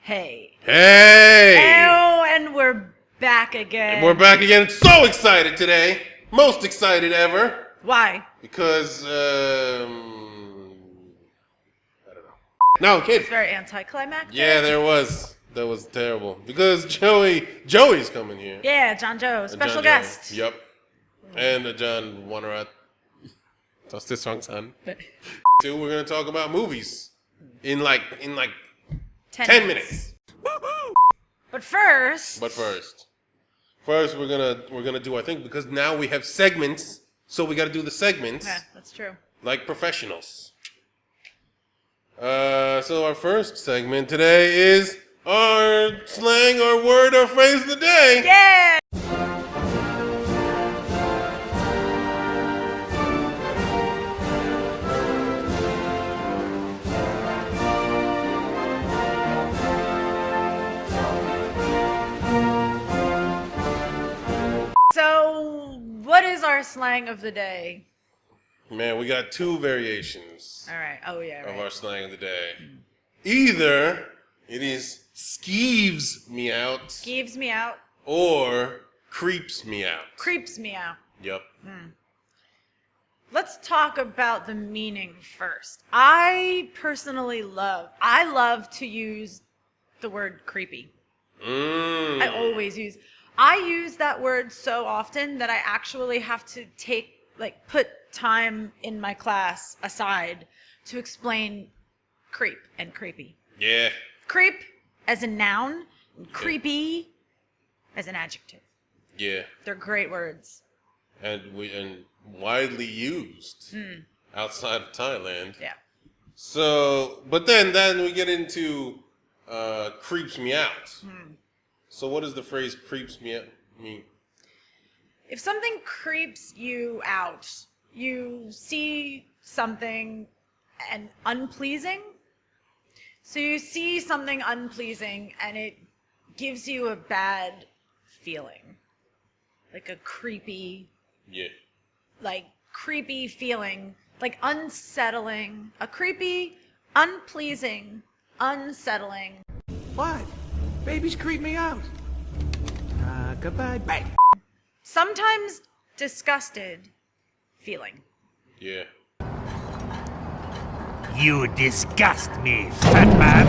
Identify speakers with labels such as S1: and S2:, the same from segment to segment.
S1: Hey.
S2: Hey!
S1: Oh, and we're back again.
S2: We're back again. So excited today. Most excited ever.
S1: Why?
S2: Because, I don't know. No, I'm kidding.
S1: It's very anticlimactic.
S2: Yeah, there was. That was terrible. Because Joey's coming here.
S1: Yeah, John Joe, special
S2: John
S1: guest.
S2: Joe. Yep. And John Wannerat. That's this song's son. So we're going to talk about movies in like 10 minutes.
S1: But first,
S2: we're gonna do, I think, because now we have segments, so we got to do the segments.
S1: yeah, that's true.
S2: Like professionals. So our first segment today is our slang or word or phrase of the day.
S1: Yeah. So, what is our slang of the day?
S2: Man, we got two variations
S1: All right. Oh yeah.
S2: of
S1: Right.
S2: our slang of the day. Either it is skeeves me out
S1: Skeeves me out.
S2: or creeps me out.
S1: Creeps me out.
S2: Yep.
S1: Let's talk about the meaning first. I personally love to use the word creepy. I use that word so often that I actually have to put time in my class aside to explain creep and creepy.
S2: Yeah.
S1: Creep as a noun, and creepy as an adjective.
S2: Yeah.
S1: They're great words.
S2: And widely used outside of Thailand.
S1: Yeah.
S2: So, but then we get into creeps me out. So what does the phrase creeps me out mean?
S1: If something creeps you out, you see something and unpleasing. So you see something unpleasing and it gives you a bad feeling. Like a creepy, creepy feeling, like unsettling. A creepy, unpleasing, unsettling.
S3: What? Babies creep me out. Goodbye. Bang.
S1: Sometimes disgusted feeling.
S2: Yeah.
S4: You disgust me, fat man.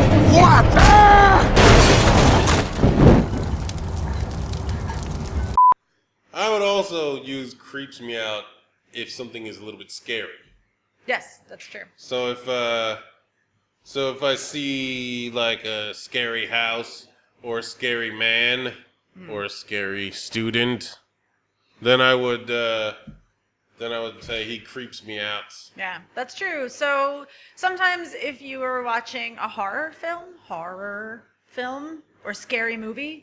S2: I would also use creeps me out if something is a little bit scary.
S1: Yes, that's true.
S2: So if I see like a scary house or a scary man or a scary student, then I would say he creeps me out.
S1: Yeah, that's true. So sometimes if you were watching a horror film or scary movie.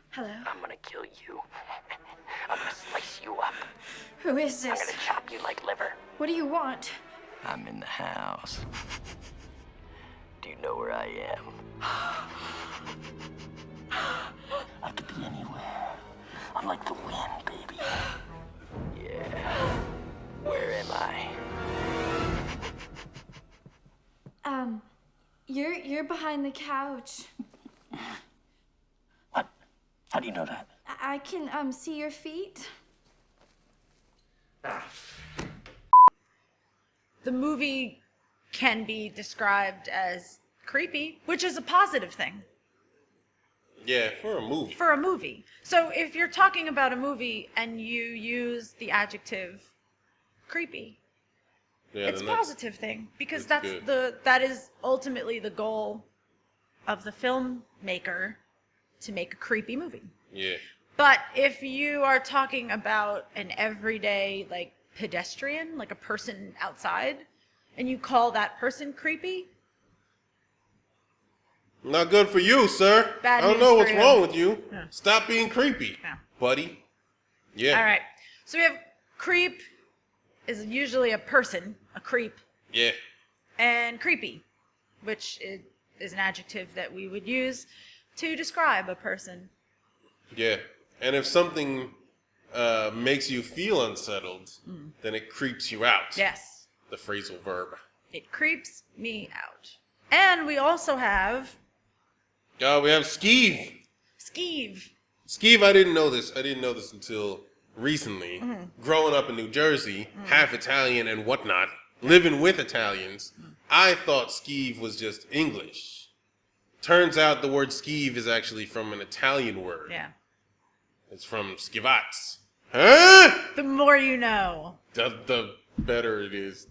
S1: Hello.
S5: I'm gonna kill you. I'm gonna slice you up.
S6: Who is
S5: I'm
S6: this?
S5: gonna chop you like liver.
S6: What do you want?
S5: I'm in the house. Do you know where I am? I could be anywhere. I'm like the wind, baby. Yeah. Where am I?
S6: You're behind the couch.
S5: What? How do you know that?
S6: I can see your feet.
S1: The movie can be described as creepy, which is a positive thing
S2: Yeah, for a movie.
S1: for a movie. So if you're talking about a movie and you use the adjective creepy,
S2: Yeah,
S1: it's a
S2: then
S1: positive thing because
S2: that's
S1: that is ultimately the goal of the filmmaker, to make a creepy movie.
S2: Yeah.
S1: But if you are talking about an everyday, like, pedestrian, like a person outside, and you call that person creepy,
S2: Not good for you, sir.
S1: Bad
S2: I don't
S1: news
S2: know
S1: for
S2: what's
S1: you.
S2: wrong with you.
S1: Yeah.
S2: Stop being creepy,
S1: Yeah.
S2: buddy. Yeah.
S1: all right. So we have creep is usually a person, a creep,
S2: Yeah.
S1: and creepy, which is an adjective that we would use to describe a person.
S2: Yeah. And if something makes you feel unsettled, then it creeps you out.
S1: Yes.
S2: The phrasal verb.
S1: It creeps me out. And we also have
S2: We have skeeve.
S1: skeeve.
S2: Skeeve, I didn't know this. I didn't know this until recently. Growing up in New Jersey, half Italian and whatnot, living with Italians, I thought skeeve was just English. Turns out the word skeeve is actually from an Italian word.
S1: Yeah.
S2: It's from skivats. Huh?
S1: The more you know.
S2: The better it is.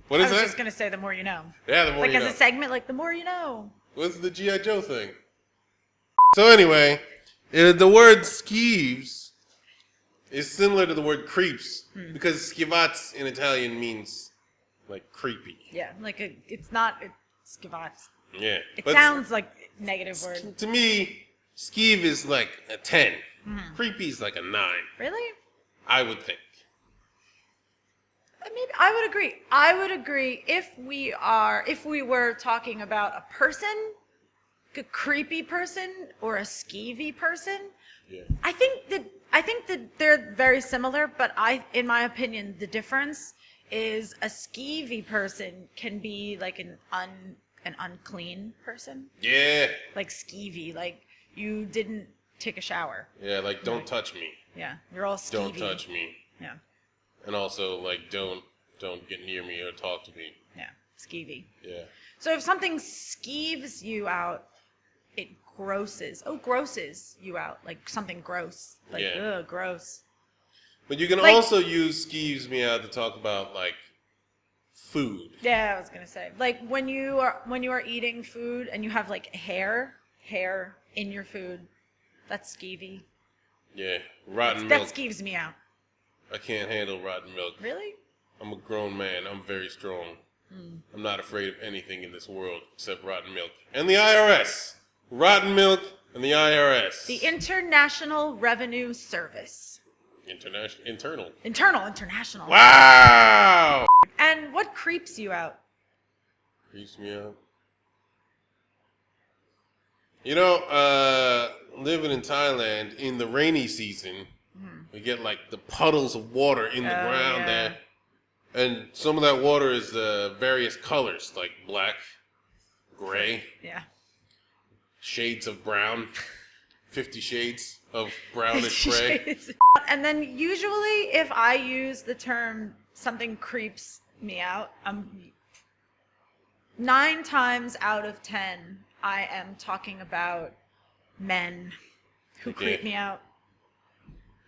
S2: What is
S1: I was
S2: that?
S1: just going to say the more you know.
S2: Yeah, the more
S1: Like
S2: you
S1: as
S2: know.
S1: a segment, like the more you know.
S2: What's the G.I. Joe thing? So anyway, the word skeeves is similar to the word creeps because skivats in Italian means like creepy.
S1: Yeah, like it's not skivats.
S2: Yeah.
S1: It
S2: But
S1: sounds like a negative word.
S2: to me, skeeve is like a 10. Creepy is like a 9.
S1: Really?
S2: I would think.
S1: Maybe I would agree. I would agree if we were talking about a person, a creepy person or a skeevy person.
S2: Yeah.
S1: I think that they're very similar, but in my opinion, the difference is a skeevy person can be like an unclean person,
S2: Yeah.
S1: like skeevy, like you didn't take a shower.
S2: Yeah, like don't touch me.
S1: Yeah, you're all skeevy.
S2: Don't touch me.
S1: Yeah,
S2: And also like don't get near me or talk to me.
S1: yeah, skeevy.
S2: Yeah.
S1: So if something skeeves you out, it grosses you out, like something gross, like
S2: Yeah.
S1: ugh, gross.
S2: But you can
S1: Like-
S2: also use skeeves me out to talk about like food.
S1: Yeah, I was gonna say, like when you are eating food and you have like hair in your food, that's skeevy.
S2: Yeah. Rotten
S1: That
S2: milk.
S1: skeeves me out.
S2: I can't handle rotten milk.
S1: Really?
S2: I'm a grown man. I'm very strong. I'm not afraid of anything in this world except rotten milk. And the IRS. Rotten milk and the IRS.
S1: The International Revenue Service.
S2: Internal.
S1: International.
S2: Wow!
S1: And what creeps you out?
S2: Creeps me out. You know, living in Thailand in the rainy season, we get like the puddles of water in the ground
S1: yeah.
S2: there. And some of that water is various colors, like black, gray,
S1: Yeah.
S2: shades of brown, 50 shades of brownish gray.
S1: And then usually if I use the term something creeps me out, 9 times out of 10, I am talking about men who
S2: Okay.
S1: creep me out.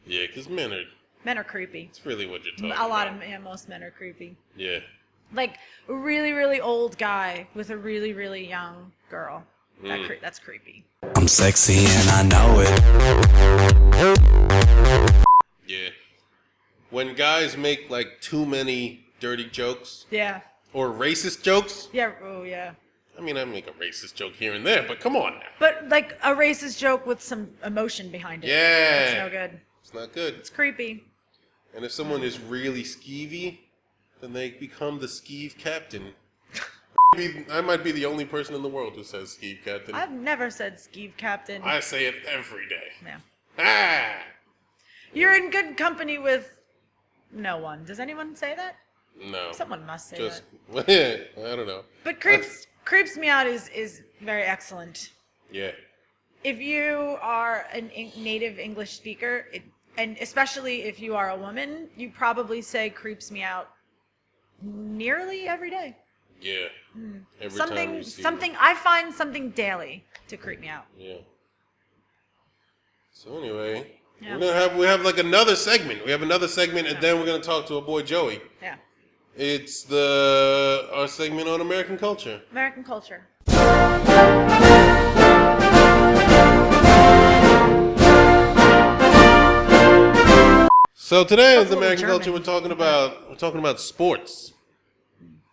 S2: Yeah, because men
S1: are creepy.
S2: it's really what you're talking
S1: A lot
S2: about.
S1: of most men are creepy.
S2: Yeah.
S1: Like a really, really old guy with a really, really young girl. That's creepy.
S7: I'm sexy and I know it.
S2: Yeah. When guys make like too many dirty jokes
S1: Yeah.
S2: or racist jokes,
S1: Yeah. Oh, yeah.
S2: I mean, I make a racist joke here and there, but come on now.
S1: But like a racist joke with some emotion behind it.
S2: Yeah.
S1: It's no good.
S2: It's not good.
S1: It's creepy.
S2: And if someone is really skeevy, then they become the skeeve captain. I might be the only person in the world who says skeeve captain.
S1: I've never said skeeve captain.
S2: I say it every day.
S1: Yeah.
S2: Ah!
S1: You're in good company with no one. Does anyone say that?
S2: No.
S1: Someone must say
S2: Just,
S1: that.
S2: I don't know.
S1: But creeps me out is very excellent.
S2: Yeah.
S1: If you are a native English speaker, and especially if you are a woman, you probably say creeps me out nearly every day.
S2: Yeah. Every time you see
S1: Something I find something daily to creep me out.
S2: Yeah. So anyway,
S1: Yeah.
S2: we have like another segment. We have another segment, and then we're gonna talk to our boy Joey.
S1: Yeah.
S2: It's our segment on American culture.
S1: American culture.
S2: So today
S1: That's
S2: in
S1: a little
S2: American culture,
S1: German.
S2: we're talking about sports.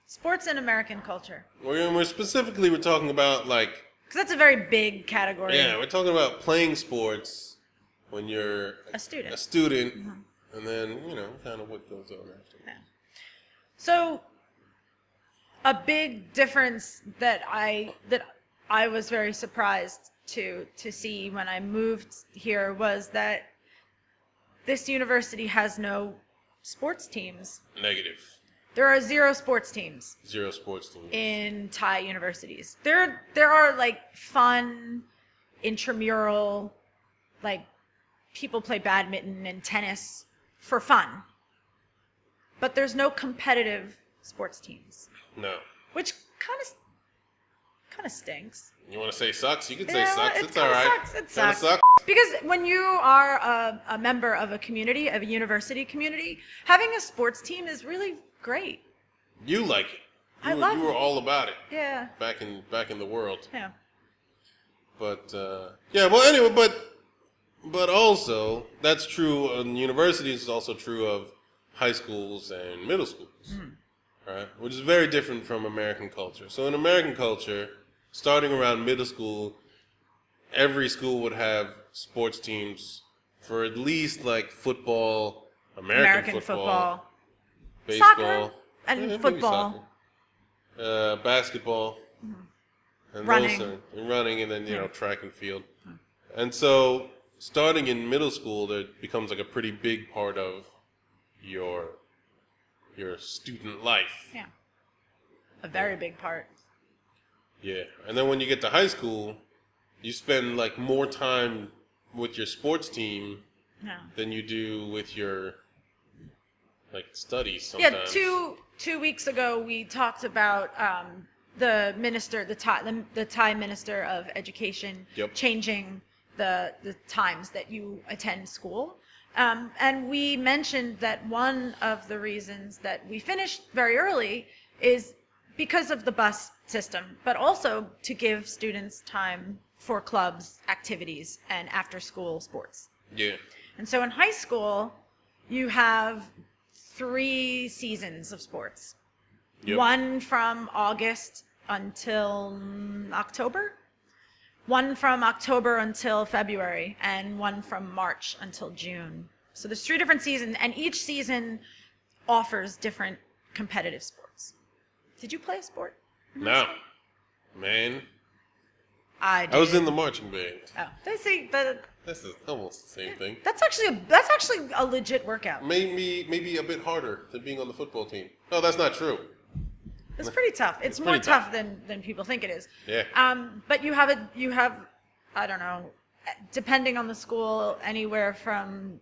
S1: Sports and American culture.
S2: We're talking about like
S1: Because that's a very big category.
S2: we're talking about playing sports when you're
S1: A student.
S2: and then kind of what goes on after.
S1: Yeah. So a big difference that I was very surprised to see when I moved here was that this university has no sports teams.
S2: Negative.
S1: There are 0 sports teams
S2: 0 sports teams.
S1: in Thai universities. There are like fun, intramural, like people play badminton and tennis for fun. But there's no competitive sports teams,
S2: No.
S1: which kind of stinks.
S2: You want to say sucks? You can say
S1: Yeah,
S2: sucks.
S1: it
S2: It's all
S1: kinda
S2: right.
S1: sucks. It
S2: Kinda
S1: sucks. Because when you are a member of a community, of a university community, having a sports team is really great.
S2: You like it.
S1: I love
S2: You were
S1: it.
S2: all about it
S1: Yeah.
S2: back in the world.
S1: Yeah.
S2: But yeah. Well, anyway, but also that's true in universities. It's also true of high schools and middle schools, right? Which is very different from American culture. So in American culture, starting around middle school, every school would have sports teams for at least like football, American football, baseball,
S1: Soccer and
S2: maybe
S1: football.
S2: soccer, basketball, and
S1: Running.
S2: running, and then track and field. And so starting in middle school, that becomes like a pretty big part of your student life.
S1: Yeah. A very big part.
S2: Yeah, and then when you get to high school, you spend like more time with your sports team
S1: Yeah.
S2: than you do with your like studies
S1: Yeah,
S2: sometimes.
S1: two weeks ago we talked about the minister, the Thai minister of education,
S2: Yep.
S1: changing the times that you attend school, and we mentioned that one of the reasons that we finished very early is because of the bus system, but also to give students time for clubs, activities, and after-school sports.
S2: Yeah,
S1: And so in high school, you have 3 seasons of sports.
S2: Yep.
S1: One from August until October, one from October until February, and one from March until June. So there's 3 different seasons, and each season offers different competitive sports. Did you play a sport?
S2: no, man,
S1: I did.
S2: I was in the marching band.
S1: Oh, they see that.
S2: This is almost the same thing.
S1: That's actually a legit workout.
S2: Maybe a bit harder than being on the football team. No, that's not true.
S1: It's pretty tough. It's more
S2: pretty
S1: tough
S2: tough.
S1: than people think it is.
S2: Yeah.
S1: But you have I don't know, depending on the school, anywhere from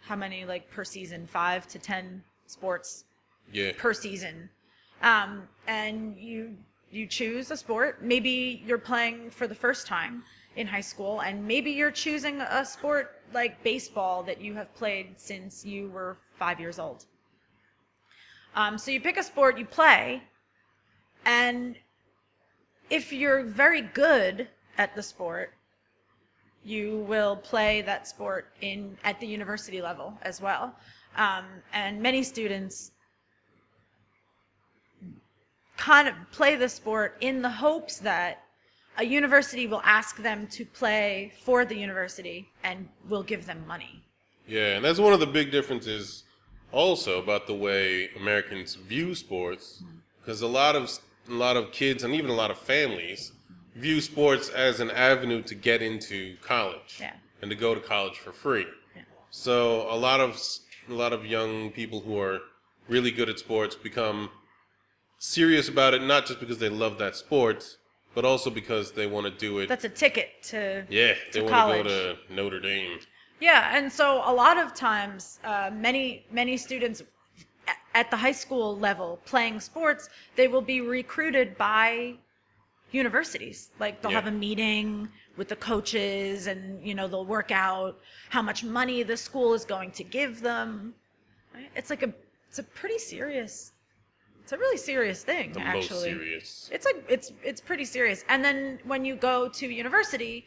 S1: how many like per season, 5 to 10 sports
S2: Yeah.
S1: per season. And you choose a sport. Maybe you're playing for the first time in high school, and maybe you're choosing a sport like baseball that you have played since you were 5 years old. So you pick a sport, you play, and if you're very good at the sport, you will play that sport at the university level as well. And many students kind of play the sport in the hopes that a university will ask them to play for the university and will give them money.
S2: Yeah, and that's one of the big differences also about the way Americans view sports, because a lot of kids and even a lot of families view sports as an avenue to get into college.
S1: Yeah.
S2: And to go to college for free.
S1: Yeah.
S2: So a lot of young people who are really good at sports become serious about it, not just because they love that sport, but also because they want to do it.
S1: That's a ticket to
S2: Yeah, they
S1: to
S2: want
S1: college.
S2: to go to Notre Dame.
S1: Yeah, and so a lot of times, many students at the high school level playing sports, they will be recruited by universities. Like they'll
S2: Yeah.
S1: have a meeting with the coaches, and they'll work out how much money the school is going to give them. Right? It's a pretty serious. It's a really serious thing,
S2: The
S1: actually.
S2: most serious.
S1: It's pretty serious. And then when you go to university,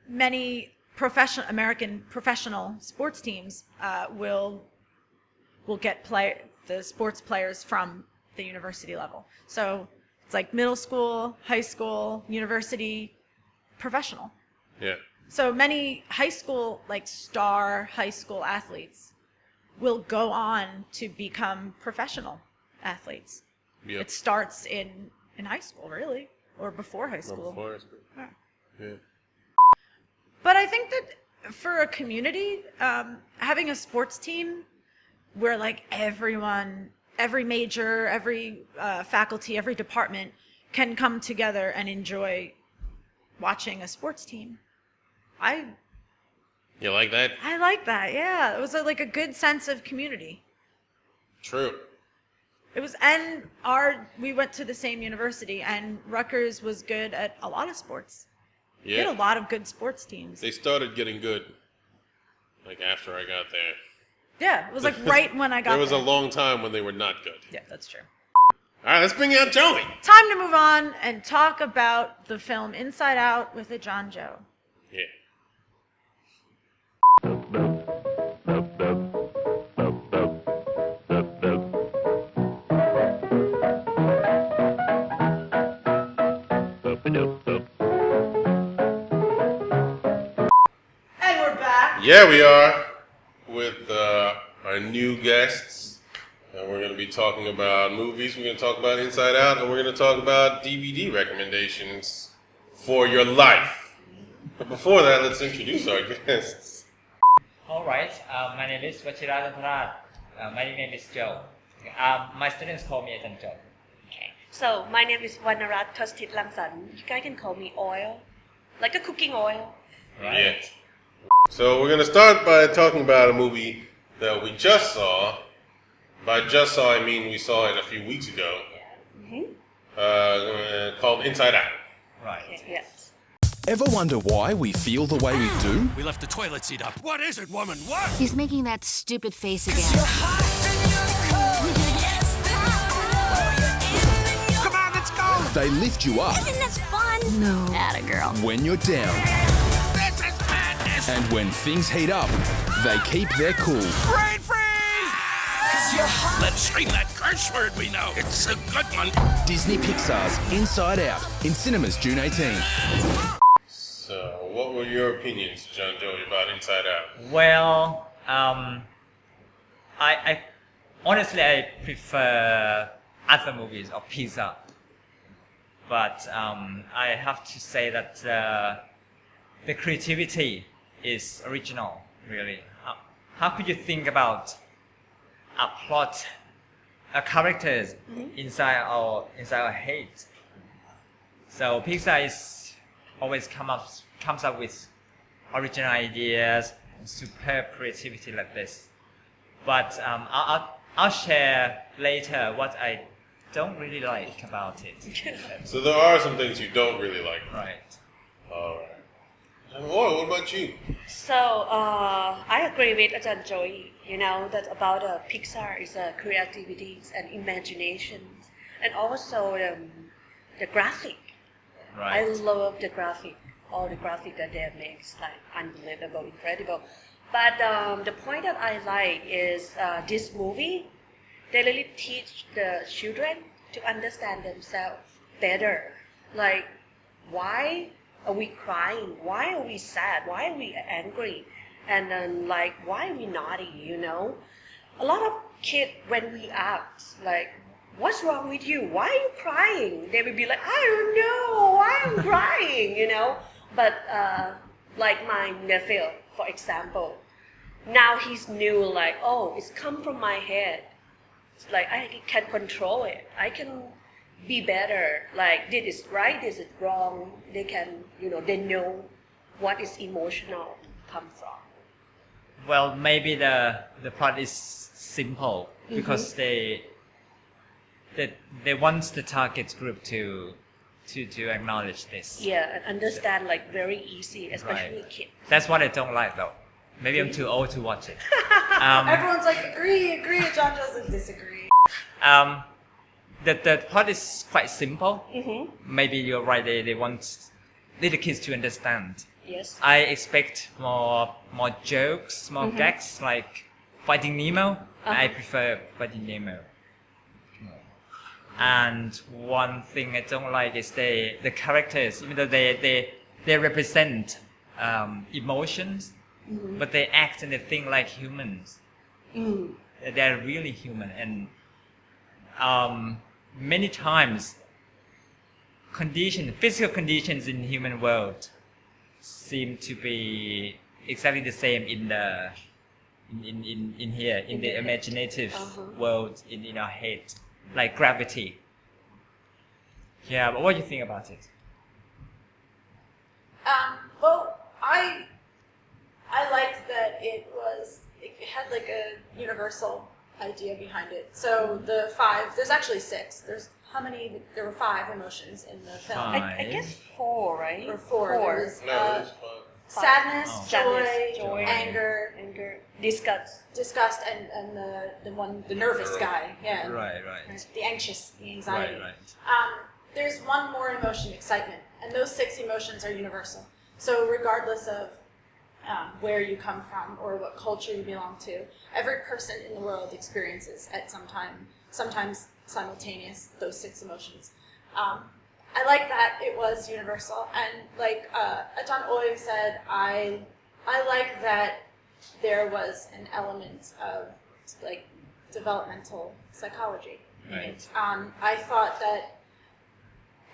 S1: many American professional sports teams will get the sports players from the university level. So it's like middle school, high school, university, professional.
S2: Yeah.
S1: So many high school, like star high school athletes, will go on to become professional athletes.
S2: Yep.
S1: It starts in high school, really, or before high
S2: Not
S1: school.
S2: before high school.
S1: Yeah.
S2: Yeah.
S1: But I think that for a community, having a sports team where like everyone every major, every faculty, every department can come together and enjoy watching a sports team.
S2: You like that?
S1: I like that. Yeah, it was like a good sense of community.
S2: True.
S1: It was, we went to the same university, and Rutgers was good at a lot of sports. We had a
S2: Yeah.
S1: lot of good sports teams.
S2: They started getting good, like after I got there.
S1: Yeah, it was like right when I got
S2: There was
S1: there.
S2: a long time when they were not good.
S1: Yeah, that's true.
S2: All right, let's bring out Joey.
S1: Time to move on and talk about the film Inside Out with a John Joe.
S2: Yeah.
S1: And we're back.
S2: Yeah, we are with our new guests. And we're going to be talking about movies. We're going to talk about Inside Out, and we're going to talk about DVD recommendations for your life. But before that, let's introduce our guests.
S8: Alright, my name is Aj.Phil. My name is Joe. My students call me Ajahn Joe.
S9: Okay. So my name is Wanarat Tostit Langsan. You guys can call me Oil, like a cooking oil.
S2: Yeah. So we're going to start by talking about a movie that we just saw. By just saw, I mean we saw it a few weeks ago. Called Inside Out.
S8: Right.
S9: Yes.
S10: Ever wonder why we feel the way we do?
S4: We left the toilet seat up. What is it, woman? What?
S11: He's making that stupid face again.
S4: Come on, let's go!
S10: They lift you up
S11: Isn't this fun? No. Atta girl.
S10: when you're down.
S4: This is madness!
S10: And when things heat up, they keep their cool.
S4: Brain freeze! Let's scream that curse word we know. It's a good one.
S10: Disney Pixar's Inside Out in cinemas June 18.
S2: So, what were your opinions, John Joey, about Inside Out?
S8: Well, I honestly I prefer other movies of Pixar, but I have to say that the creativity is original. Really, how could you think about a plot, a characters inside our head? So Pixar is always comes up with original ideas and superb creativity like this. But I'll share later what I don't really like about it.
S2: So there are some things you don't really like.
S8: Right.
S2: All right. And Laura, what about you?
S9: So I agree with Ajahn Joey. You know that about Pixar is creativity and imagination, and also the graphic.
S8: Right.
S9: I love the graphic. All the graphic that they make is like unbelievable, incredible. But the point that I like is this movie. They really teach the children to understand themselves better. Like, why are we crying? Why are we sad? Why are we angry? And then, like, why are we naughty, you know? A lot of kids, when we ask, like, what's wrong with you? Why are you crying? They will be like, I don't know. Why I'm crying, you know? But, like my nephew, for example, now he's new, like, oh, it's come from my head. It's like, I can control it. I can be better. Like, this is right, this is wrong. They can, you know, they know what is emotional come from.
S8: Well, maybe the plot is simple because they want the target group to acknowledge this.
S9: Yeah, and understand like very easy, especially
S8: Right.
S9: kids.
S8: That's what I don't like though. Maybe I'm too old to watch it.
S1: Everyone's like, agree. John doesn't disagree.
S8: The plot is quite simple. Maybe you're right. They want little kids to understand.
S9: Yes.
S8: I expect more jokes, more gags like Finding Nemo. I prefer Finding Nemo. And one thing I don't like is the characters, even though they represent emotions, but they act and they think like humans. They're really human, and many times physical conditions in the human world seem to be exactly the same in in here in the imaginative world in our head, like gravity. Yeah, but what do you think about it?
S1: Well, I liked that it had like a universal idea behind it. So the 5, there's actually 6. How many? There were 5 emotions in the film.
S9: I guess 4, right?
S1: Or 4. There was,
S2: No, it's fun.
S1: sadness,
S9: Sadness,
S1: joy, anger,
S9: disgust,
S1: and the nervous guy. Yeah.
S8: Right.
S1: The anxious, the anxiety.
S8: Right.
S1: There's one more emotion, excitement, and those 6 emotions are universal. So regardless of where you come from or what culture you belong to, every person in the world experiences at some time, sometimes simultaneous, those 6 emotions. I like that it was universal, and like Aj.Phil said, I like that there was an element of like developmental psychology in it. I thought that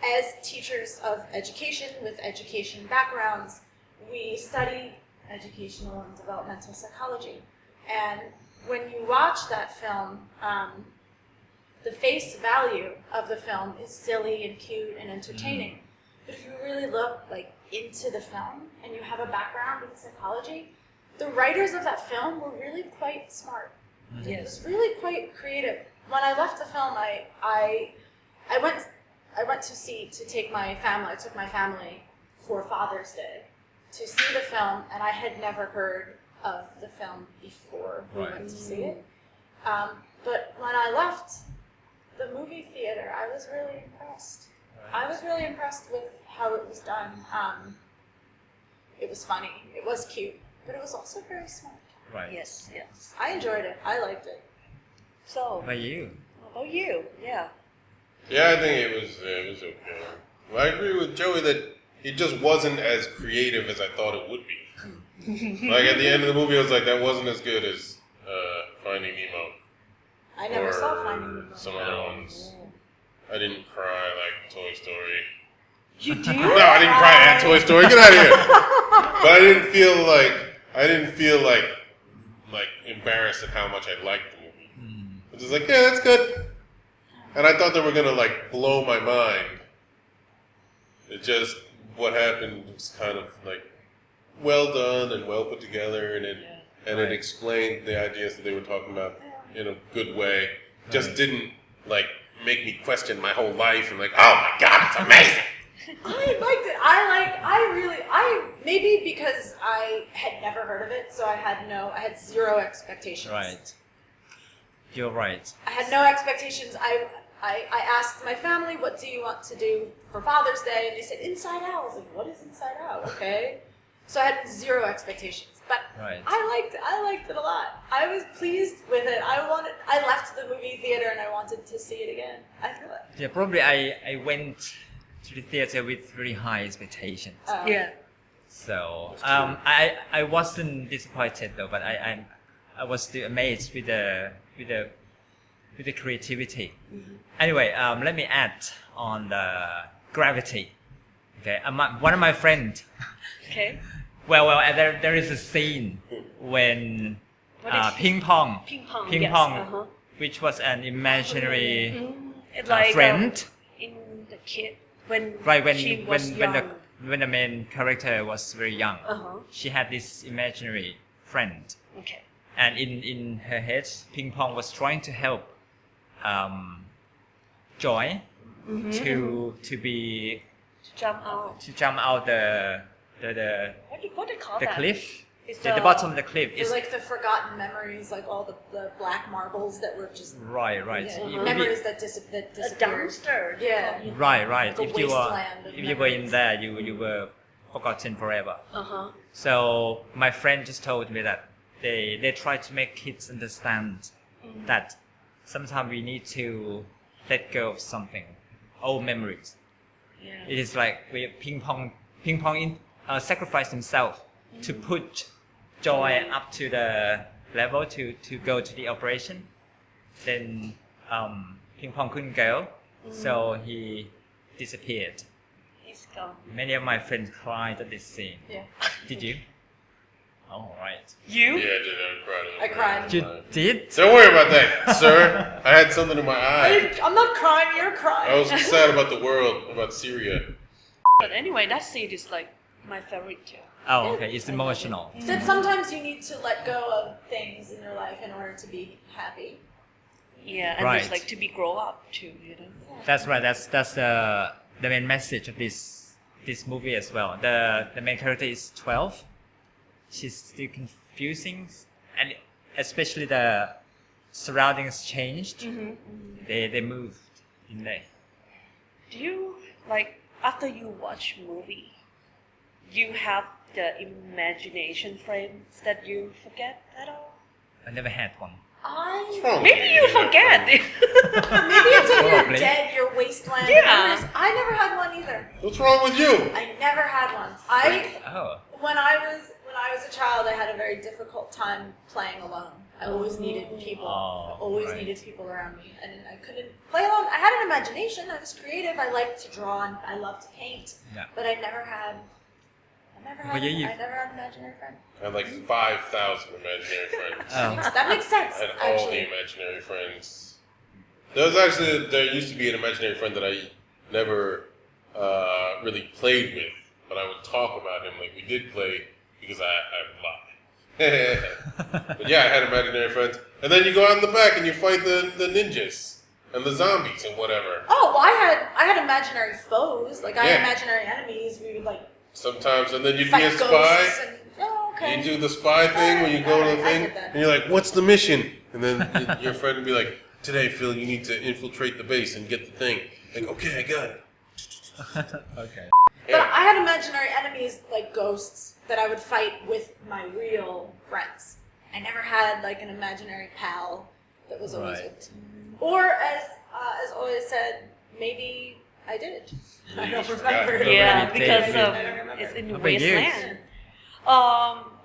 S1: as teachers of education with education backgrounds, we study educational and developmental psychology. And when you watch that film, the face value of the film is silly and cute and entertaining. But if you really look like into the film and you have a background in psychology, the writers of that film were really quite smart. It was really quite creative. When I left the film, I went to take my family. I took my family for Father's Day to see the film, and I had never heard of the film before we went to see it. But when I left the movie theater, I was really impressed. I was really impressed with how it was done. It was funny. It was cute, but it was also very smart.
S8: Right.
S9: Yes.
S1: I enjoyed it. I liked it.
S9: So,
S8: How about you?
S9: how about you? Yeah.
S2: Yeah, I think it was okay. Well, I agree with Joey that it just wasn't as creative as I thought it would be. Like at the end of the movie, I was like, that wasn't as good as Finding Nemo.
S1: I never
S2: or
S1: saw Finding Nemo.
S2: some other ones. I didn't cry like Toy Story.
S9: You do?
S2: No, I didn't cry at Toy Story. Get out of here. But I didn't feel like embarrassed at how much I liked the movie. I was just like, yeah, that's good. And I thought they were gonna like blow my mind. It just what happened was kind of like well done and well put together, and it explained the ideas that they were talking about in a good way. Just didn't like make me question my whole life and like, oh my god, it's amazing.
S1: I liked it. Maybe because I had never heard of it, so I had 0 expectations.
S8: Right. You're right.
S1: I had no expectations. I asked my family, what do you want to do for Father's Day? And they said, Inside Out. I was like, what is Inside Out? Okay. So I had 0 expectations. But I liked it a lot. I was pleased with it. I left the movie theater and I wanted to see it again.
S8: Yeah, probably I went to the theater with really high expectations.
S9: Yeah.
S8: So I wasn't disappointed though, but I was still amazed with the creativity. Anyway, let me add on the gravity. Okay, one of my friends.
S9: Okay.
S8: Well, there is a scene when ping pong,
S9: Yes.
S8: which was an imaginary
S9: It's like
S8: friend.
S9: In the kid when
S8: Right,
S9: she was young.
S8: when the main character was very young, she had this imaginary friend.
S9: Okay.
S8: And in her head, ping pong was trying to help Joy to
S9: Jump out.
S8: jump out the
S9: What do you call that?
S8: cliff.
S1: It's
S8: The bottom of the cliff
S1: It's
S8: is
S1: like the forgotten memories, like all the black marbles that were just
S8: right.
S1: yeah, memories that disappeared.
S9: A dumpster.
S1: Yeah.
S8: Right.
S1: The
S8: If you
S1: wasteland of
S8: were in
S1: memories.
S8: there, you were forgotten forever. So my friend just told me that they try to make kids understand that sometimes we need to let go of something, old memories.
S9: Yeah.
S8: It is like ping pong sacrificed himself to put Joy up to the level to go to the operation. Then ping pong couldn't go, so he disappeared.
S9: He's gone.
S8: Many of my friends cried at this scene.
S1: Yeah.
S8: Did you? All right.
S9: You?
S2: Yeah, I did.
S1: I cried.
S8: You did?
S2: Don't worry about that, sir. I had something in my eye.
S1: I'm not crying, you're crying.
S2: I was sad about the world, about Syria.
S9: But anyway, that scene is like my favorite too.
S8: Oh, okay. It's emotional.
S1: That sometimes you need to let go of things in your life in order to be happy.
S9: Yeah, and
S8: Right.
S9: just like to be grow up too, you know.
S8: That's right. That's the main message of this movie as well. The main character is 12. She's still confusing, and especially the surroundings changed. They moved in there.
S9: Do you like after you watch movie, you have the imagination frames that you forget at all?
S8: I never had one.
S9: Maybe you forget.
S1: Maybe it's in your
S8: Probably.
S1: dead, your wasteland.
S9: Yeah.
S1: memories. I never had one either.
S2: What's wrong with you?
S1: I never had one.
S8: Oh.
S1: When I was a child, I had a very difficult time playing alone. I always needed people.
S8: Oh,
S1: I always
S8: right.
S1: needed people around me, and I couldn't play alone. I had an imagination. I was creative. I liked to draw and I loved to paint.
S8: Yeah.
S1: But I never had
S8: But you-
S1: I never had an imaginary friend.
S2: I had like 5,000 imaginary friends.
S8: Oh.
S1: That makes sense.
S2: I had all
S1: actually.
S2: the imaginary friends. There used to be an imaginary friend that I never really played with, but I would talk about him like we did play because I would lie. But yeah, I had imaginary friends. And then you go out in the back and you fight the ninjas and the zombies and whatever.
S1: Oh, well, I had imaginary foes. Like I had
S2: Yeah.
S1: imaginary enemies. We would like
S2: Sometimes, and then you'd be
S1: fight
S2: a spy.
S1: ghosts and okay.
S2: You do the spy thing when you go to the
S1: I
S2: thing,
S1: did that.
S2: and you're like, "What's the mission?" And then your friend would be like, "Today, Phil, you need to infiltrate the base and get the thing." Like, okay, I got it.
S8: Okay.
S1: But I had imaginary enemies like ghosts that I would fight with my real friends. I never had like an imaginary pal that was always
S8: Right.
S1: with me. Or as always said, maybe I did. I don't remember.
S9: Yeah,
S8: Maybe
S9: because
S8: they-
S1: I don't remember.
S9: it's in the
S8: How about you?
S9: wasteland.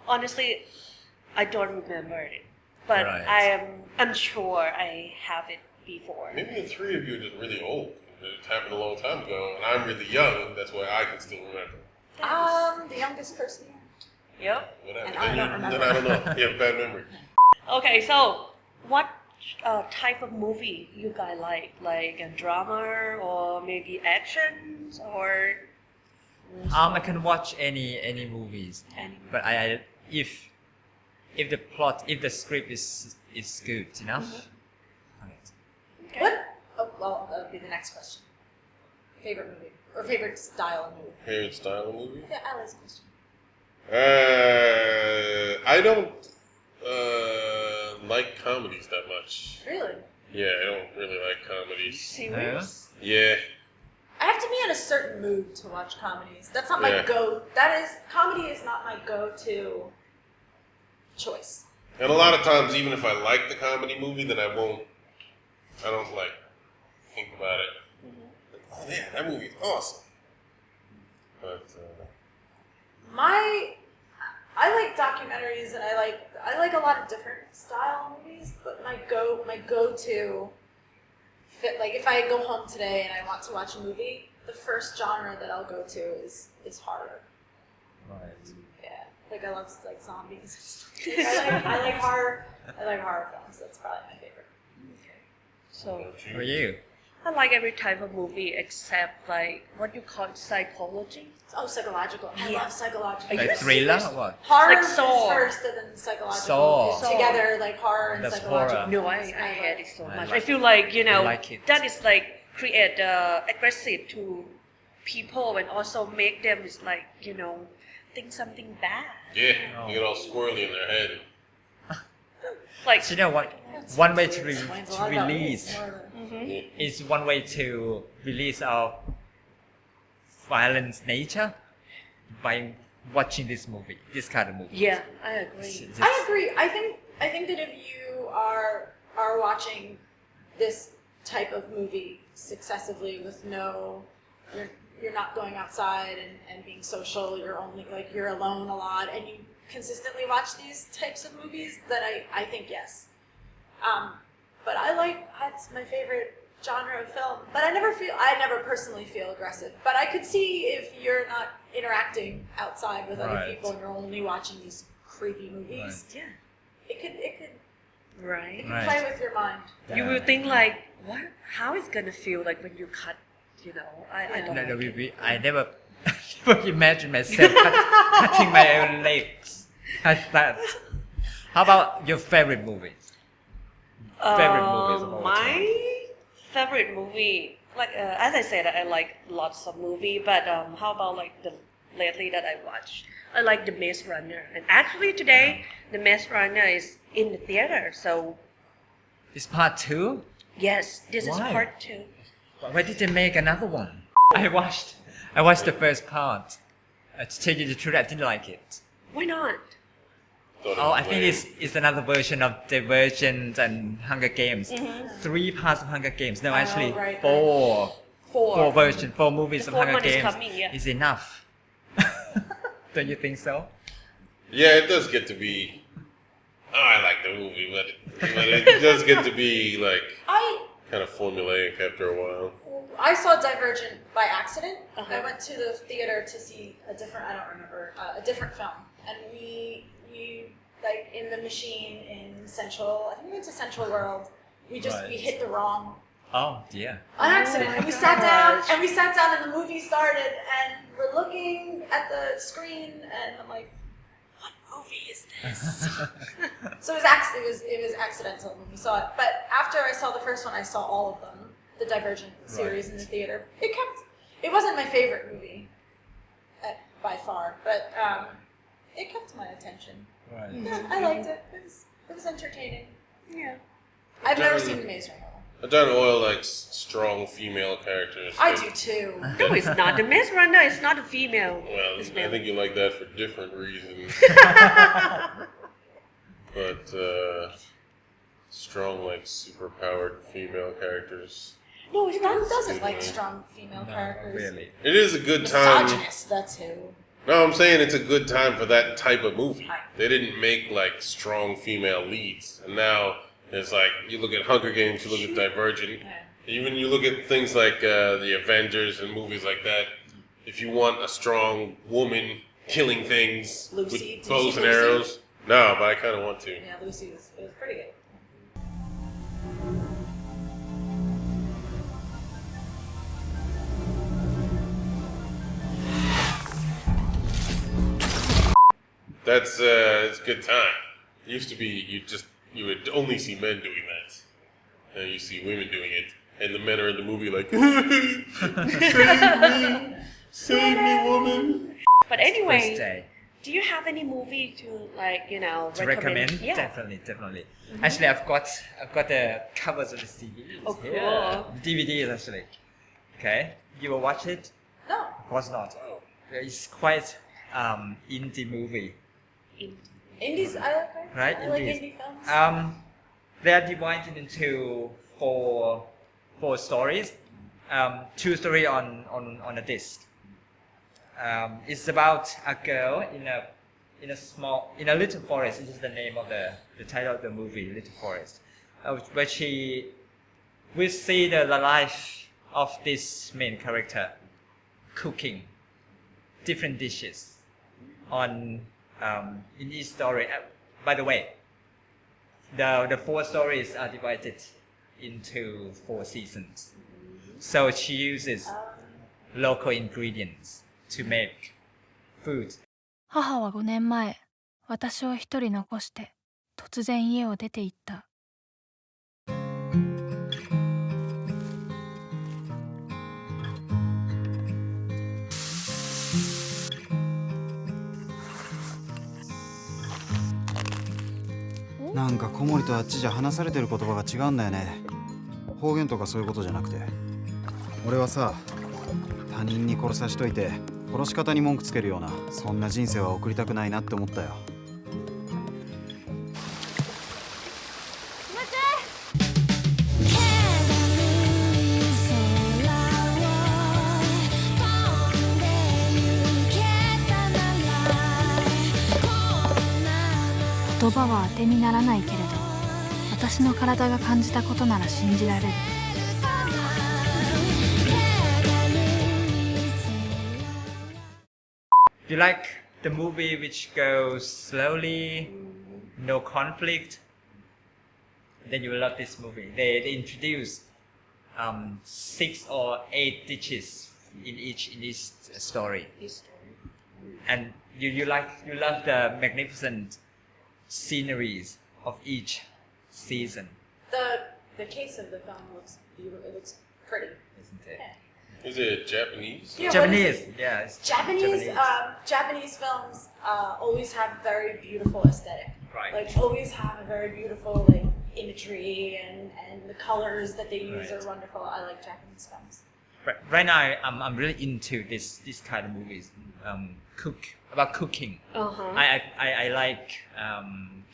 S9: Honestly, I don't remember it, but
S8: Right.
S9: I'm sure I have it before.
S2: Maybe the three of you are just really old. It happened a long time ago, and I'm really young. That's why I can still remember.
S1: The youngest person here.
S9: Yep.
S2: Whatever.
S1: And I don't remember.
S2: Then I don't know. You have bad memory.
S9: Okay, so what type of movie you guys like? Like a drama or maybe actions or?
S8: I can watch any movies,
S9: Any-
S8: but I if the plot, if the script is good enough. Right.
S9: Okay.
S1: What? Oh, well, that would be the next question. Favorite movie or favorite style of movie?
S2: Favorite style of movie?
S1: Yeah, Ali's question.
S2: I don't like comedies that much.
S1: Really?
S2: Yeah, I don't really like comedies.
S9: Serious?
S2: Yeah.
S1: I have to be in a certain mood to watch comedies. That's not my
S2: Yeah.
S1: comedy is not my go-to choice.
S2: And a lot of times, even if I like the comedy movie, then I don't like think about it. Like, oh yeah, that movie's awesome. But
S1: I like documentaries and I like a lot of different style movies, but my go-to fit, like if I go home today and I want to watch a movie, the first genre that I'll go to is horror.
S8: Right.
S1: Yeah, like I love like zombies. I like horror. I like horror films. That's probably my favorite.
S9: So
S8: For you?
S9: I like every type of movie except like what you call psychology.
S1: Oh, psychological. I love psychological.
S8: Like thriller or what?
S1: Horror
S9: Like
S1: is
S9: Saw.
S1: first, and then psychological.
S8: Saw.
S1: It's together, like horror and
S8: That's
S1: psychological.
S8: horror.
S9: No, I hate it so
S8: I
S9: much.
S8: like
S9: I feel like
S8: I like it.
S9: that is like create aggressive to people and also make them is like think something bad.
S2: yeah, you get all squirrely in their head.
S9: Like
S8: You know what? One way to
S1: Explains a lot about me.
S8: release
S9: mhm.
S8: is one way to release our violent nature by watching this kind of movie.
S9: Yeah, I agree.
S8: Just-
S1: I agree. I think that if you are watching this type of movie successively with you're not going outside and being social, you're alone a lot, and you consistently watch these types of movies, then I think yes. But that's my favorite genre of film. But I never personally feel aggressive. But I could see if you're not interacting outside with other
S8: Right.
S1: people and you're only watching these creepy movies.
S9: Yeah.
S1: It could
S9: Right.
S1: play with your mind.
S9: You will think like, what? How it's gonna feel like when you cut? You know, I don't.
S8: No,
S9: like it.
S8: I never imagine myself cutting my own legs like that. How about your favorite movies? Favorite movies of all time?
S9: My favorite movie, like as I said, I like lots of movie, but how about like the lately that I watched? I like The Maze Runner, and actually today The Maze Runner is in the theater. So
S8: It's part 2?
S9: yes, this is
S8: Why?
S9: part 2.
S8: Why did they make another one? I watched the first part. To tell you the truth, I didn't like it.
S9: Why not?
S8: Oh, I think it's another version of Divergent and Hunger Games. 3 parts of Hunger Games. No, actually,
S1: right,
S8: 4.
S9: Four.
S8: 4 movies
S9: The
S8: of
S9: fourth
S8: Hunger
S9: one is
S8: Games
S9: coming, yeah.
S8: is enough. Don't you think so?
S2: Yeah, it does get to be. Oh, I like the movie, but it does get to be like kind of formulaic after a while.
S1: I saw Divergent by accident.
S9: Uh-huh.
S1: I went to the theater to see a different a different film, and we like in the machine in Central. I think we went to Central World. We hit the wrong.
S8: Oh dear.
S1: On accident, and we sat down, and the movie started, and we're looking at the screen, and I'm like, "What movie is this?" So it was accidental when we saw it. But after I saw the first one, I saw all of them, the Divergent series in the theater. It wasn't my favorite movie, by far, but it kept my attention.
S8: Right.
S1: Yeah, I liked it. It was entertaining.
S9: Yeah.
S1: I've never seen The Maze Runner.
S2: John Oil likes strong female characters.
S1: I do too.
S9: No, it's not. The Maze Runner is not a female.
S2: Well,
S9: It's
S2: I
S9: male.
S2: think you like that for different reasons. But strong, like superpowered female characters.
S9: No, it's not.
S1: Who doesn't like strong female characters?
S8: Really.
S2: It is a good time.
S1: Misogynist, that's who.
S2: No, I'm saying it's a good time for that type of movie. They didn't make like strong female leads, and now it's like you look at Hunger Games, you look at Divergent, even you look at things like the Avengers and movies like that. If you want a strong woman killing things
S1: Lucy,
S2: with bows and arrows, no, but I kind of want to.
S1: Yeah, Lucy was pretty good.
S2: That's it's a good time. It used to be you would only see men doing that, and you see women doing it, and the men are in the movie like, save me, woman.
S9: But
S8: First
S9: anyway,
S8: day.
S9: do you have any movie to
S8: To recommend?
S9: Yeah.
S8: Definitely. Actually, I've got the covers of the CDs.
S9: Oh, cool.
S8: Yeah. DVDs actually. Okay, you will watch it?
S1: No.
S8: Of course not. It's quite indie movie.
S1: Indies, I like
S8: Indies.
S1: indie films.
S8: They are divided into four stories. 2 stories on a disc. It's about a girl in a little forest. This is the name of the title of the movie, Little Forest, where we see the life of this main character cooking different dishes in each story. By the way, the 4 stories are divided into 4 seasons. So she uses local ingredients to make food.
S12: 母は5年前、私を一人残して突然家を出て行った。
S13: なんか小森とあっちじゃ話されてる言葉が違うんだよね。方言とかそういうことじゃなくて、俺はさ、他人に殺さしといて殺し方に文句つけるようなそんな人生は送りたくないなって思ったよ。
S12: 言葉は当てにならないけれど、私の体が感じたことなら信じられる。
S8: Do you like the movie which goes slowly, no conflict, then you will love this movie. They introduce 6 or 8 dishes in each story, and you love the magnificent sceneries of each season.
S1: The case of the film looks beautiful. It looks pretty,
S8: isn't it?
S1: Yeah.
S2: Is it Japanese?
S1: Yeah,
S8: Japanese, yeah. It's
S1: Japanese films always have very beautiful aesthetic.
S8: Right.
S1: Like always have a very beautiful like imagery and the colors that they use are wonderful. I like Japanese films.
S8: Right now, I'm really into this kind of movies. About cooking. I like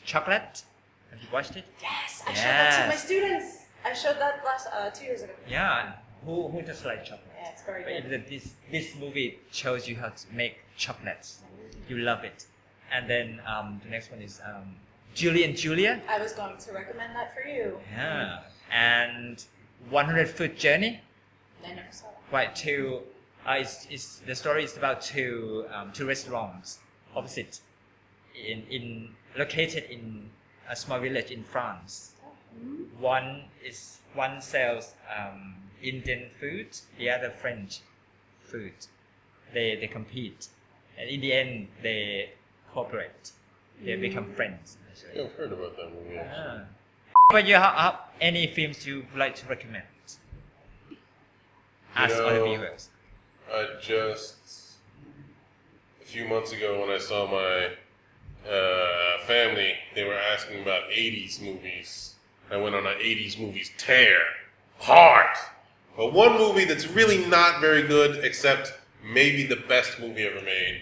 S8: chocolate. Have you watched it?
S1: Yes, I showed that to my students. I showed that last 2 years ago.
S8: Yeah. Who does like chocolate?
S1: Yeah, it's very good.
S8: This movie shows you how to make chocolates. You love it. And then the next one is Julie and Julia.
S1: I was going to recommend that for you.
S8: Yeah. And 100 Foot Journey.
S1: I never saw that.
S8: Right. The story is about two restaurants opposite, located in a small village in France. One sells Indian food, the other French food. They compete, and in the end they cooperate. They become friends.
S2: Yeah, I've heard about that movie.
S8: Yeah. But you have any films you would like to recommend? Ask other viewers.
S2: A few months ago when I saw my family, they were asking about 80s movies. I went on an 80s movies tear. Hard! But one movie that's really not very good, except maybe the best movie ever made,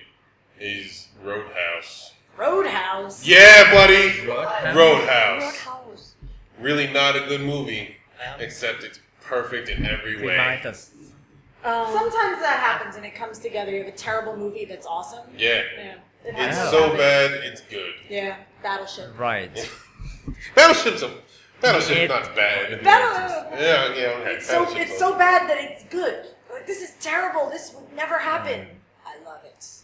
S2: is Roadhouse.
S1: Roadhouse?
S2: Yeah, buddy!
S8: Roadhouse.
S2: Roadhouse. Really not a good movie, except it's perfect in every way.
S8: Remind us.
S1: Sometimes that happens and it comes together. You have a terrible movie that's awesome.
S2: Yeah.
S1: It's
S2: so bad, it's good.
S1: Yeah, Battleship.
S8: Right.
S2: Battleship's not bad. Yeah.
S1: It's so bad that it's good. Like, this is terrible. This would never happen. I love it.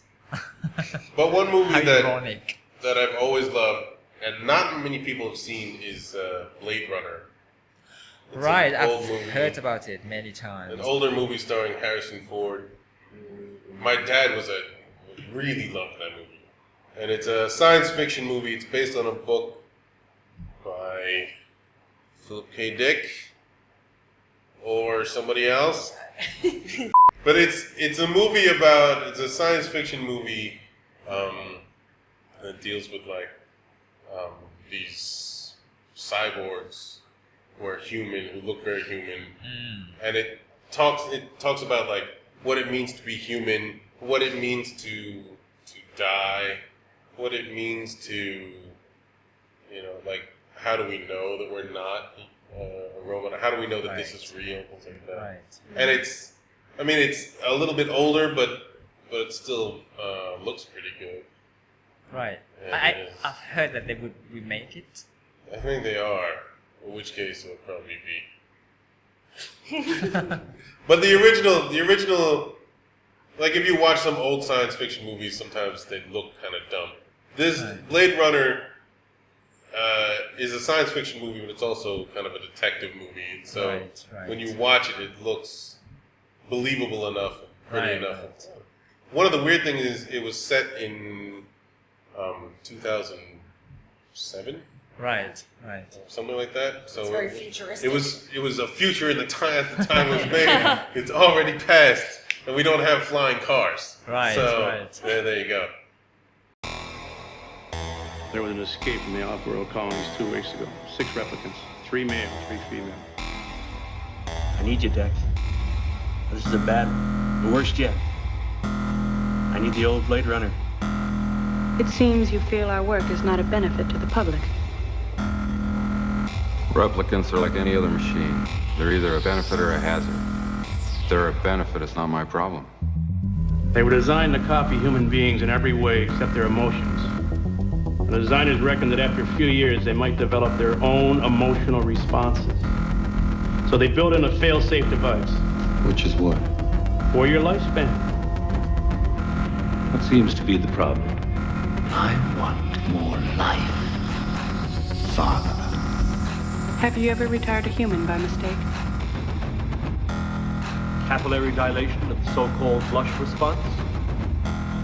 S2: But one movie that I've always loved, and not many people have seen, is Blade Runner. It's
S8: right, I've heard about it many times.
S2: An older movie starring Harrison Ford. My dad really loved that movie. And it's a science fiction movie. It's based on a book by Philip K. Dick or somebody else. But it's a movie it's a science fiction movie that deals with these cyborgs who are human, who look very human, and it talks about what it means to be human, what it means to die, what it means to how do we know that we're not a robot? How do we know that this is real? Things like that.
S8: Right.
S2: And it's a little bit older, but it still looks pretty good.
S8: Right.
S2: Yeah,
S8: I've heard that they would remake it.
S2: I think they are. In which case it would probably be. But the original, if you watch some old science fiction movies, sometimes they look kind of dumb. This Blade Runner is a science fiction movie, but it's also kind of a detective movie. And so when you watch it, it looks believable enough, pretty enough. Right. One of the weird things is it was set in 2007.
S8: Right.
S2: Something like that. So
S1: it's very futuristic.
S2: It was a future at the time it was made. It's already passed, and we don't have flying cars.
S8: Right.
S2: So there you go.
S14: There was an escape from the off-world colonies 2 weeks ago. 6 replicants, 3 male, 3 female.
S5: I need you, Dex. This is a bad one. The worst yet. I need the old Blade Runner.
S15: It seems you feel our work is not a benefit to the public.
S16: Replicants are like any other machine. They're either a benefit or a hazard. If they're a benefit, it's not my problem.
S14: They were designed to copy human beings in every way except their emotions. And the designers reckoned that after a few years, they might develop their own emotional responses. So they built in a fail-safe device.
S16: Which is what?
S14: For your lifespan. What seems to be the problem?
S5: I want more life, Father.
S15: Have you ever retired a human by mistake?
S14: Capillary dilation of the so-called blush response,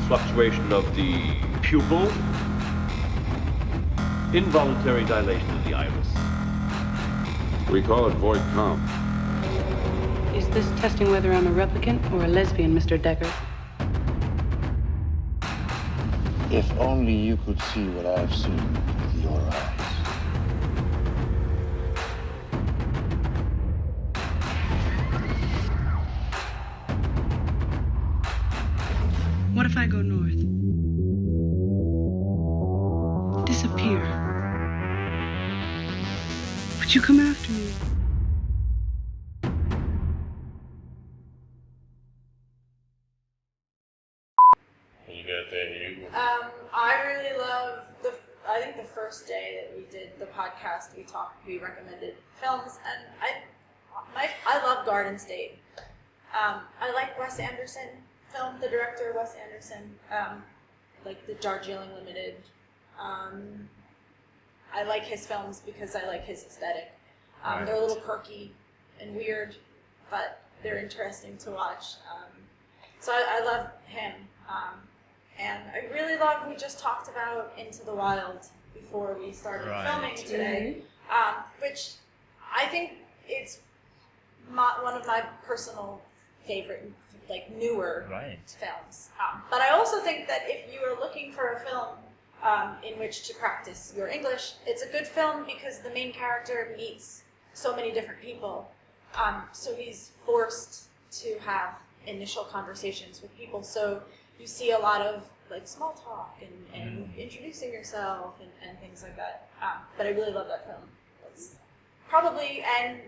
S14: fluctuation of the pupil, involuntary dilation of the iris.
S16: We call it void comp.
S15: Is this testing whether I'm a replicant or a lesbian, Mr. Decker?
S5: If only you could see what I've seen with your eyes.
S15: What if I go north? Disappear. Would you come after me?
S2: You got that, you.
S1: I really love I think the first day that we did the podcast, we recommended films, and I love Garden State. I like Wes Anderson film, the director Wes Anderson, like the Darjeeling Limited. I like his films because I like his aesthetic. They're a little quirky and weird, but they're interesting to watch. So I love him. And I really love, we just talked about Into the Wild before we started filming today, which I think it's one of my personal favorite, like, newer films. But I also think that if you are looking for a film in which to practice your English, it's a good film because the main character meets so many different people. So he's forced to have initial conversations with people. So you see a lot of like small talk and introducing yourself and things like that. But I really love that film. That's probably, and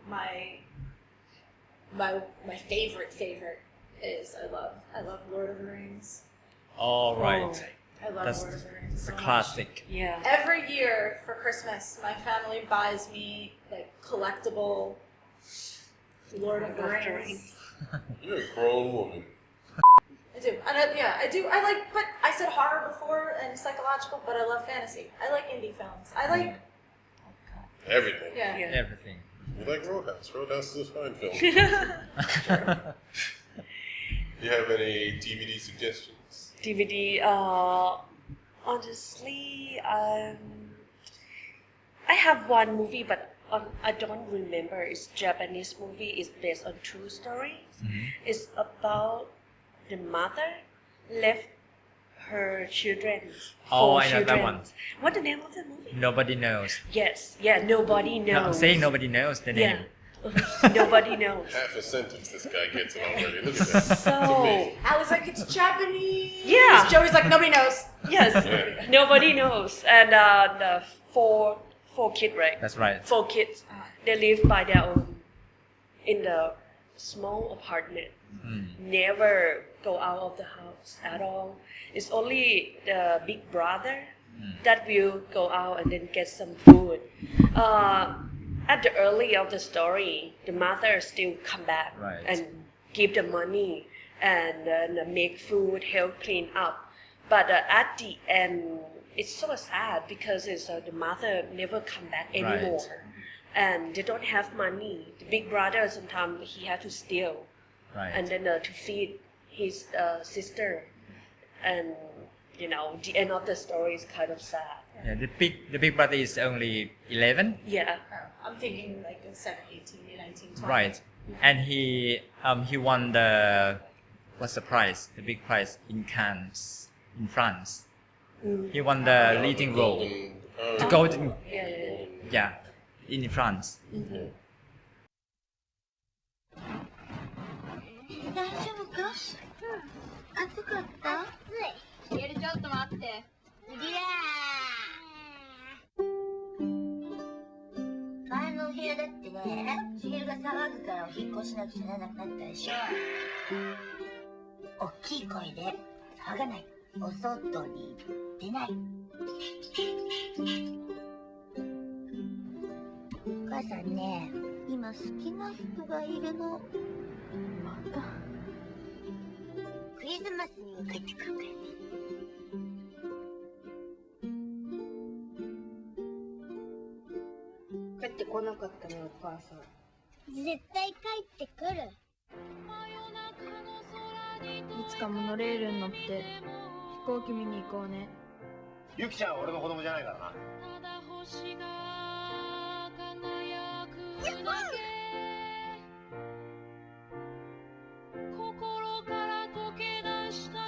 S1: my favorite is I love Lord of the Rings.
S8: All right.
S1: Oh, I love Lord of the Rings.
S8: It's a classic.
S9: Yeah.
S1: Every year for Christmas, my family buys me like collectible Lord of the Rings.
S2: You're a grown woman.
S1: I do. And I do. I like, but I said horror before and psychological, but I love fantasy. I like indie films. I like
S2: everything.
S1: Yeah.
S8: Everything.
S2: You like Roadhouse. Roadhouse is a fine film. Do you have any DVD suggestions?
S9: DVD, honestly, I have one movie, but I don't remember. It's Japanese movie. It's based on true stories. It's about the mother left her children.
S8: I know that one.
S9: What's the name of the movie?
S8: Nobody knows.
S9: Yes, yeah, nobody knows.
S8: No, I'm saying nobody knows the name.
S9: Nobody knows.
S2: Half a sentence this guy gets it already. Look at that.
S9: So
S1: I was like, it's Japanese.
S9: Yeah.
S1: Joey's like, nobody knows.
S9: Yes, nobody knows. And the four kids, right?
S8: That's right.
S9: 4 kids. They live by their own in the small apartment. Never go out of the house at all. It's only the big brother that will go out and then get some food. At the early of the story, the mother still come back and give the money and make food, help clean up. But at the end, it's so sad because it's the mother never come back anymore, and they don't have money. The big brother sometimes he had to steal, and then to feed his sister, and the end of the story is kind of sad.
S8: Yeah, the big brother is only 11.
S9: Yeah,
S1: I'm thinking like 17, 18, 19, 20.
S8: Right, and he won what's the prize? The big prize in Cannes in France. He won the leading role. The golden. Yeah, in France.
S11: 大丈夫か？暑かった？暑い。ちょっと待って。うりゃー。前のお部屋だってね、茂が騒ぐからお引っ越しなくちゃならなくなったでしょ。大きい声で騒がない。お外に出ない。お母さんね、今好きな人がいるの。また。クリスマスに帰ってくるからね。
S9: 帰ってこなかったね、お母さん。
S11: 絶対帰ってくる。
S6: いつかモノレールに乗って飛行機見に行こうね。
S3: ゆきちゃんは俺の子供じゃないからな。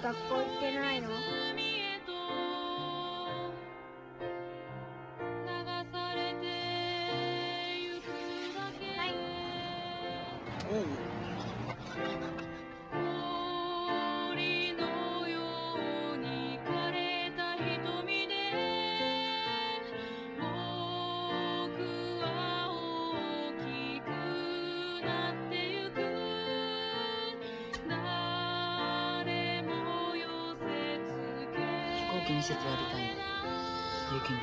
S6: 学校行ってないの？
S15: 飛行機見せてやりたいの。ゆきに。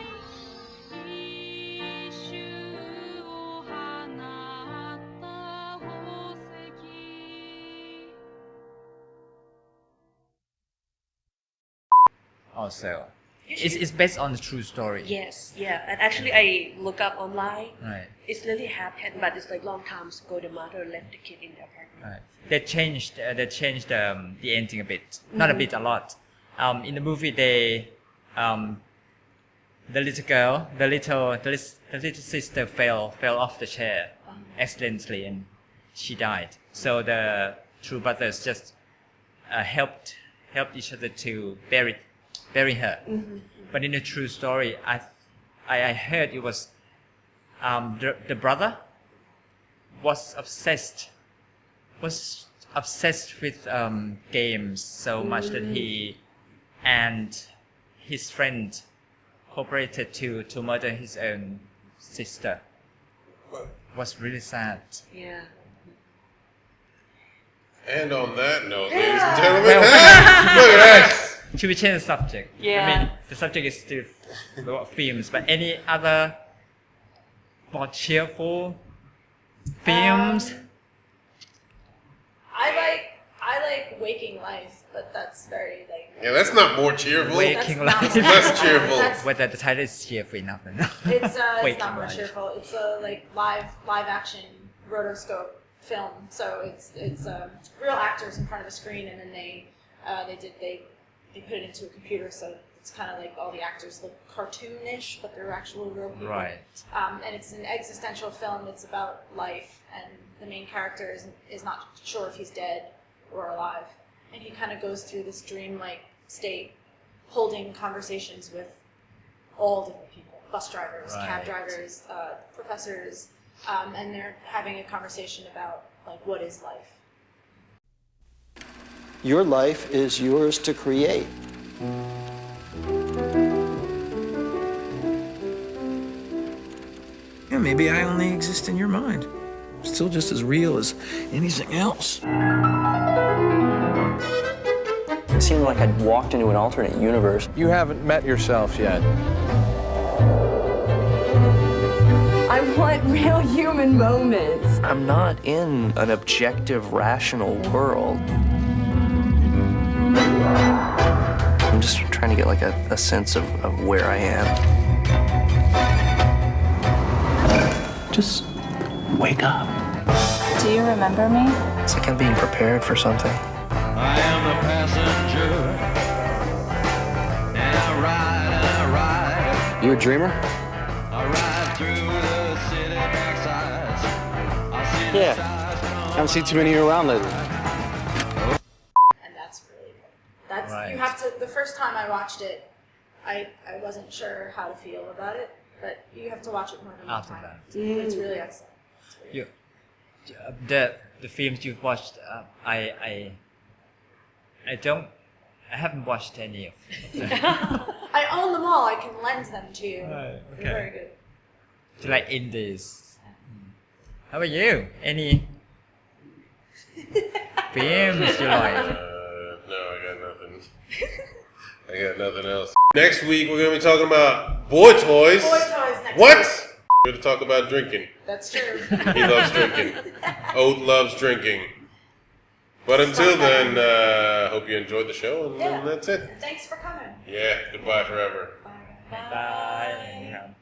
S8: Also, it's based on the true story.
S9: Yes, yeah. And actually, I look up online.
S8: Right.
S9: It's really happened, but it's like long time ago. The mother left the kid in the apartment.
S8: Right. They changed the ending a bit, not a bit, a lot. In the movie, the little girl, the little sister fell off the chair accidentally, and she died. So the two brothers just helped each other to bury her. But in the true story, I heard it was the brother was obsessed with games so much that he and his friend cooperated to murder his own sister. It was really sad.
S9: Yeah.
S2: And on that note, ladies and gentlemen, look at that.
S8: Should we change the subject?
S9: Yeah.
S8: I mean, the subject is still about films, but any other more cheerful films?
S1: I like Waking Life, but that's very like.
S2: Yeah, that's not more cheerful.
S8: Waking
S2: That's
S8: Life.
S2: less cheerful.
S8: Whether the title is cheerful enough or not.
S1: It's
S8: Waking
S1: not more
S8: Life.
S1: cheerful. It's a like live action rotoscope film. So it's real actors in front of a screen, and then they put it into a computer, so it's kind of like all the actors look cartoonish, but they're actual real people.
S8: Right.
S1: And it's an existential film. It's about life, and the main character is not sure if he's dead or alive, and he kind of goes through this dream-like state, holding conversations with all different people: bus drivers, cab
S8: Right.
S1: drivers, professors, and they're having a conversation about like what is life.
S17: Your life is yours to create.
S3: Yeah, maybe I only exist in your mind. Still just as real as anything else.
S17: It seemed like I'd walked into an alternate universe.
S10: You haven't met yourself yet.
S15: I want real human moments.
S17: I'm not in an objective, rational world. I'm just trying to get like a sense of where I am.
S3: Just wake up.
S12: Do you remember me?
S17: It's like I'm being prepared for something.
S4: I am the passenger, and I ride,
S17: You a dreamer?
S4: I ride through the city backsides. I see
S17: Yeah.
S4: the stars come
S17: Haven't seen too many around lately.
S1: And that's really good. That's
S8: Right.
S1: you have to. The first time I watched it, I wasn't sure how to feel about it, but you have to watch it more than one
S8: After
S1: time.
S8: that.
S1: It's really excellent.
S8: You, the films you've watched, I haven't watched any of them.
S1: I own them all. I can lend them to you.
S8: Right,
S1: They're
S8: okay.
S1: very good.
S8: Do you like indies? How about you? Any films you like?
S2: No, I got nothing. I got nothing else. Next week we're gonna be talking about boy toys.
S1: Boy toys next
S2: What?
S1: week.
S2: We're gonna talk about drinking.
S1: That's true.
S2: He loves drinking. Oat loves drinking. But until then, hope you enjoyed the show, and that's it.
S1: Thanks for coming.
S2: Yeah, goodbye forever.
S8: Bye.